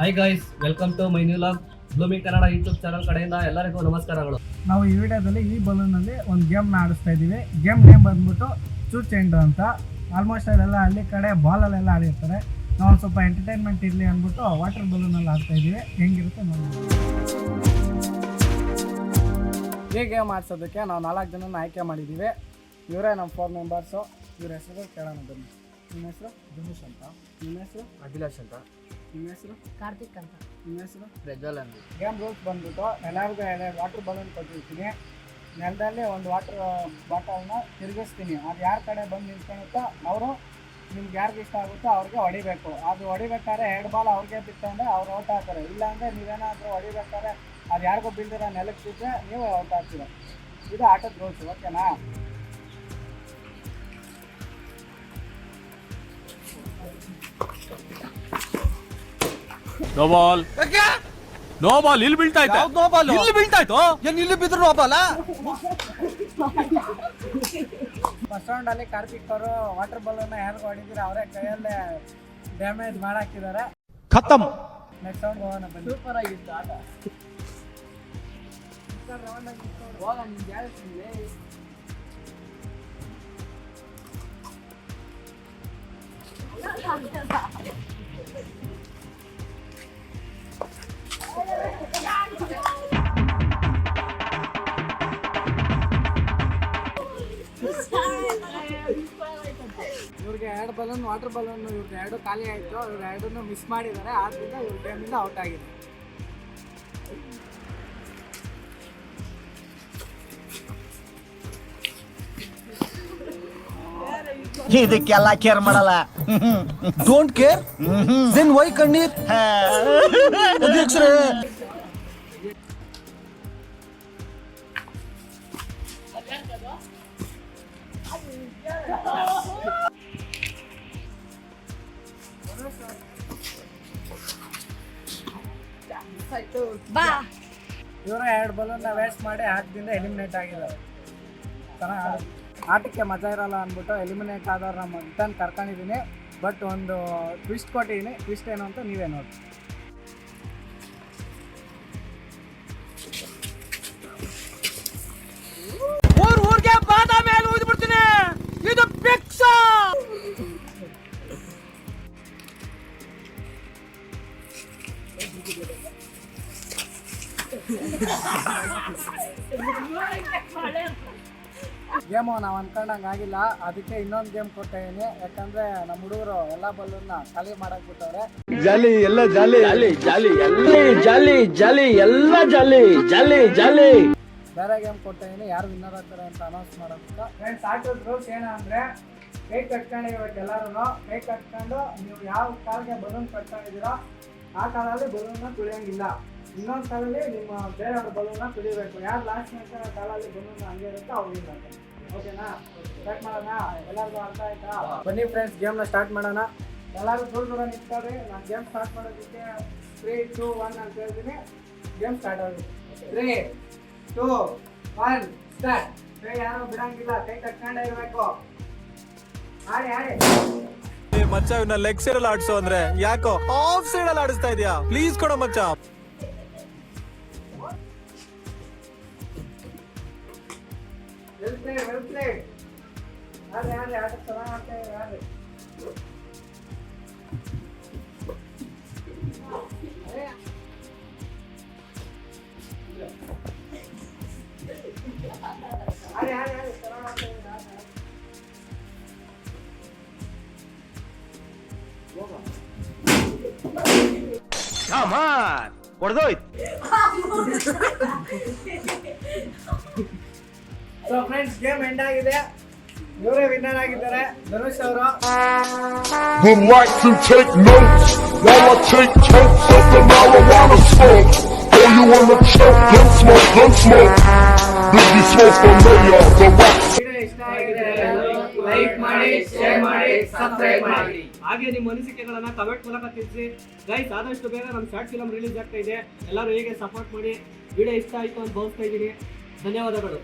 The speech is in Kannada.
Hi guys, welcome to my new vlog. Blooming Kannada YouTube channel ಕಡೆಯಿಂದ ಎಲ್ಲರಿಗೂ ನಮಸ್ಕಾರಗಳು. ನಾವು ಈ ವಿಡಿಯೋದಲ್ಲಿ ಈ ಬಲೂನಲ್ಲಿ ಒಂದು ಗೇಮ್ನ ಆಡಿಸ್ತಾ ಇದ್ದೀವಿ. ಗೇಮ್ ನೇಮ್ ಬಂದ್ಬಿಟ್ಟು ಚೂಚ್ ಚೆಂಡು ಅಂತ. ಆಲ್ಮೋಸ್ಟ್ ಅದೆಲ್ಲ ಹಳ್ಳಿ ಕಡೆ ಬಾಲಲ್ಲೆಲ್ಲ ಆಡಿರ್ತಾರೆ. ನಾವು ಒಂದು ಸ್ವಲ್ಪ ಎಂಟರ್ಟೈನ್ಮೆಂಟ್ ಇರಲಿ ಅಂದ್ಬಿಟ್ಟು ವಾಟರ್ ಬಲೂನಲ್ಲಿ ಆಡ್ತಾ ಇದ್ದೀವಿ. ಹೆಂಗಿರುತ್ತೆ ನೋಡಿ. ಈ ಗೇಮ್ ಆಡ್ಸೋದಕ್ಕೆ ನಾವು 4 ಜನನ ಆಯ್ಕೆ ಮಾಡಿದ್ದೀವಿ. ಇವರೇ ನಮ್ಮ 4 ಮೆಂಬರ್ಸು. ಇವ್ರ ಹೆಸರು ಕೇಳೋಣ ಬನ್ನಿ. ನಿಮ್ಮ ಹೆಸರು ಧನುಷ್ ಅಂತ. ನಿಮ್ಮ ಹೆಸರು ಅಭಿಲಾಷ್ ಅಂತ. ನಿಮ್ಮ ಹೆಸರು ಕಾರ್ತಿಕ್ ಅಂತ. ನಿಮ್ಮ ಹೆಸರು ಪ್ರಜ್ವಲ್ ಅಂತ. ಗೇಮ್ ರೂಲ್ಸ್ ಬಂದ್ಬಿಟ್ಟು ಎಲ್ಲರಿಗೂ ವಾಟರ್ ಬಲೂನ್ ಕೊಟ್ಟಿರ್ತೀನಿ. ನೆಲದಲ್ಲಿ ಒಂದು ವಾಟರ್ ಬಾಟಲ್ನ ತಿರುಗಿಸ್ತೀನಿ. ಅದು ಯಾರ ಕಡೆ ಬಂದು ನಿಂತ್ಕೊಳುತ್ತೋ ಅವರು ನಿಮ್ಗೆ ಯಾರಿಗೆ ಇಷ್ಟ ಆಗುತ್ತೋ ಅವ್ರಿಗೆ ಹೊಡಿಬೇಕು. ಅದು ಹೊಡಿಬೇಕಾದ್ರೆ 2 ಬಾಲ್ ಅವ್ರಿಗೆ ಬಿತ್ತಂದರೆ ಅವ್ರು ಔಟ್ ಆಗ್ತಾರೆ. ಇಲ್ಲಾಂದರೆ ನೀವೇನಾದರೂ ಹೊಡಿಬೇಕಾದ್ರೆ ಅದು ಯಾರಿಗೂ ಬೀಳ್ದಿರೋ ನೆಲಕ್ಕೆ ಬಿದ್ದರೆ ನೀವು ಔಟ್ ಆಗ್ತೀರ. ಇದು ಆಟದ ರೂಲ್ಸ್, ಓಕೆನಾ? No ball no ball. ಇಲ್ಲಿ ಬೀಳ್ತಾ ಇತ್ತು. ನೋ ಬಾಲ್ ಇಲ್ಲಿ ಬೀಳ್ತಾ ಇತ್ತು. ಏನ್ ಇಲ್ಲಿ ಬಿದ್ರು ನೋ ಬಾಲ್? ಫಸ್ಟ್ ರೌಂಡಲ್ಲಿ ಕಾರ್ತಿಕ್ ಅವರು ವಾಟರ್ ಬಲೂನ್ನ ಯಾರಿಗೂ ಹೊಡಿದಿರ ಅವರೇ ಕೈಯಲ್ಲೇ ಡ್ಯಾಮೇಜ್ ಮಾಡಾಕಿದ್ದಾರೆ. ಖತಮ್. ನೆಕ್ಸ್ಟ್ ರೌಂಡ್ ಹೋಗೋಣ ಬನ್ನಿ. ಸೂಪರ್ ಆಗಿತ್ತು ಆಟ. ಹೋಗ ನಿಮ್ಗೆ ಹೇಳ್ತೀನಿ. ಇವ್ರಿಗೆ 2 ಬಲೂನ್ ವಾಟರ್ ಬಲೂನ್ ಇವ್ರಿಗೆ 2 ಖಾಲಿ ಆಯಿತು. ಇವ್ರು 2 ಮಿಸ್ ಮಾಡಿದ್ದಾರೆ. ಆದ್ದರಿಂದ ಇವ್ರ ಗೇಮಿಂದ ಔಟ್ ಆಗಿದೆ. ಇದಕ್ಕೆಲ್ಲ ಕೇರ್ ಮಾಡಲ್ಲ. ಡೋಂಟ್ ಕೇರ್ ದೆನ್ ವೈ ಕಣ್ಣೀರ್? ಅಧ್ಯಕ್ಷರೇ, ಬಾ. ಇವರು 2 ಬಲೂನ್ನ ವೇಸ್ಟ್ ಮಾಡಿ ಆಟದಿಂದ ಎಲಿಮಿನೇಟ್ ಆಗಿದ್ದಾರೆ. ಚೆನ್ನಾಗಿ ಆಟಕ್ಕೆ ಮಜಾ ಇರಲ್ಲ ಅಂದ್ಬಿಟ್ಟು ಎಲಿಮಿನೇಟ್ ಆದವ್ರನ್ನ ರಿಟರ್ನ್ ಕರ್ಕೊಂಡಿದ್ದೀನಿ. ಬಟ್ ಒಂದು ಟ್ವಿಸ್ಟ್ ಕೊಟ್ಟಿದ್ದೀನಿ. ಟ್ವಿಸ್ಟ್ ಏನು ಅಂತ ನೀವೇ ನೋಡಿ. ಊರ್ಗೆ ಬಾದಾಮಿ ಮೇಲೆ ಊದ್ ಬಿಡ್ತೀನಿ. ಇದು ಫಿಕ್ಸ್. ಗೇಮು ನಾವು ಅನ್ಕೊಂಡಂಗೆ ಆಗಿಲ್ಲ. ಅದಕ್ಕೆ ಇನ್ನೊಂದು ಗೇಮ್ ಕೊಟ್ಟಿದ್ದೀನಿ. ಯಾಕಂದರೆ ನಮ್ಮ ಹುಡುಗರು ಎಲ್ಲ ಬಲೂನ್ನ ಖಾಲಿ ಮಾಡಕ್ಕೆ ಬಿಟ್ಟವ್ರೆ. ಜಾಲಿ ಎಲ್ಲ ಜಾಲಿ ಜಾಲಿ ಜಾಲಿ ಜಾಲಿ ಜಾಲಿ ಎಲ್ಲ ಜಾಲಿ ಜಾಲಿ ಜಾಲಿ. ಬೇರೆ ಗೇಮ್ ಕೊಟ್ಟಿದ್ದೀನಿ. ಯಾರು ವಿನ್ನರ್ ಆಗ್ತಾರೆ ಅಂತ ಅನೌನ್ಸ್ ಮಾಡೋದಕ್ಕೆ. ಫ್ರೆಂಡ್ಸ್, ಆಟದ ರೂಲ್ಸ್ ಏನಂದರೆ ಕೈ ಕಟ್ಕೊಂಡಿರ್ಬೇಕು. ಎಲ್ಲರೂ ಕೈ ಕಟ್ಕೊಂಡು ನೀವು ಯಾವ ಕಾಲಿಗೆ ಬಲೂನ್ ಕಟ್ಕೊಂಡಿದ್ದೀರೋ ಆ ಕಾಲಲ್ಲಿ ಬಲೂನ್ನ ತುಳಿಯೋಂಗಿಲ್ಲ. ಇನ್ನೊಂದು ಕಾಲಲ್ಲಿ ನಿಮ್ಮ ಬೇರೆಯವ್ರ ಬಲೂನ್ನ ತುಳಿಬೇಕು. ಯಾರು ಲಾಸ್ಟ್ ನಿಲ್ಸೋ ಕಾಲಲ್ಲಿ ಬಲೂನ್ ಹಂಗೆ ಇರುತ್ತೆ ಅವ್ರು ಇಲ್ಲ. ಓಕೆನಾ? ಸ್ಟಾರ್ಟ್ ಮಾಡೋಣ. ಎಲ್ಲರಿಗೂ ಅರ್ಥ ಆಯ್ತಾ? ಬನ್ನಿ ಫ್ರೆಂಡ್ಸ್, ಗೇಮ್ನ ಸ್ಟಾರ್ಟ್ ಮಾಡೋಣ. ಎಲ್ಲರೂ ದೂರ ನಿಂತ್ಕೊಳ್ರಿ. ನಾನು ಗೇಮ್ ಸ್ಟಾರ್ಟ್ ಮಾಡೋದಕ್ಕೆ 3, 2, 1 ಅಂತ ಹೇಳ್ತೀನಿ. ಗೇಮ್ ಸ್ಟಾರ್ಟ್ ಆಗುತ್ತೆ. 3, 2, 1 ಸ್ಟಾರ್ಟ್. ಕೈ ಯಾರು ಬಿಡಂಗಿಲ್ಲ. ಕೈ ಕಟ್ಕೊಂಡೇ ಇರಬೇಕು. ಆಡಿ ಆಡಿ. ಮಚ್ಚ ಇವನ್ನ ಲೆಗ್ ಸೈಡ್ ಅಲ್ಲಿ ಆಡ್ಸೋ ಅಂದ್ರೆ ಯಾಕೋ ಆಫ್ ಸೈಡ್ ಅಲ್ಲಿ ಆಡಿಸ್ತಾ ಇದೀಯಾ? ಪ್ಲೀಸ್ ಕೊಡೋ ಮಚ್ಚ. Well played. ಆಡಿ ಆಡಿ. ಆಟ ಚೆನ್ನಾಗಿ ಆಡ್ತಾ ಇದ್ದಾರೆ. ಆಡಿ. ಆಡಿ ಆಡಿ ಆಡಿ. ಚೆನ್ನಾಗಿ ಆಡ್ತಾ ಇದ್ದಾರೆ. ಹೊಡೆದೋಯ್ತು. ಸೊ ಫ್ರೆಂಡ್ಸ್, ಗೇಮ್ ಎಂಡ್ ಆಗಿದೆ. ಇವರೇ ವಿನ್ನರ್ ಆಗಿದ್ದಾರೆ, ಧನುಷ್ ಅವರು. Would like to take notes while I take totes of the marijuana smoke. Throw you in the choke, gun smoke. Biggie smoke the mayor, the rock. Video ಇಷ್ಟ ಆಗಿದೆ ಲೈಕ್ ಮಾಡಿ, ಶೇರ್ ಮಾಡಿ, ಸಬ್ಸ್ಕ್ರೈಬ್ ಮಾಡಿ. ಹಾಗೆ ನಿಮ್ಮ ಅನಿಸಿಕೆಗಳನ್ನ ಕಮೆಂಟ್ ಮೂಲಕ ತಿಳಿಸಿ. ಗೈಸ್, ಆದಷ್ಟು ಬೇಗ ನಮ್ಮ ಶಾರ್ಟ್ ಫಿಲಮ್ ರಿಲೀಸ್ ಆಗ್ತಾ ಇದೆ. ಎಲ್ಲರೂ ಹೇಗೆ ಸಪೋರ್ಟ್ ಮಾಡಿ. ವಿಡಿಯೋ ಇಷ್ಟ ಆಯಿತು ಅಂತ ಭಾವಿಸ್ತಾ ಇದ್ದೀನಿ. ಧನ್ಯವಾದಗಳು.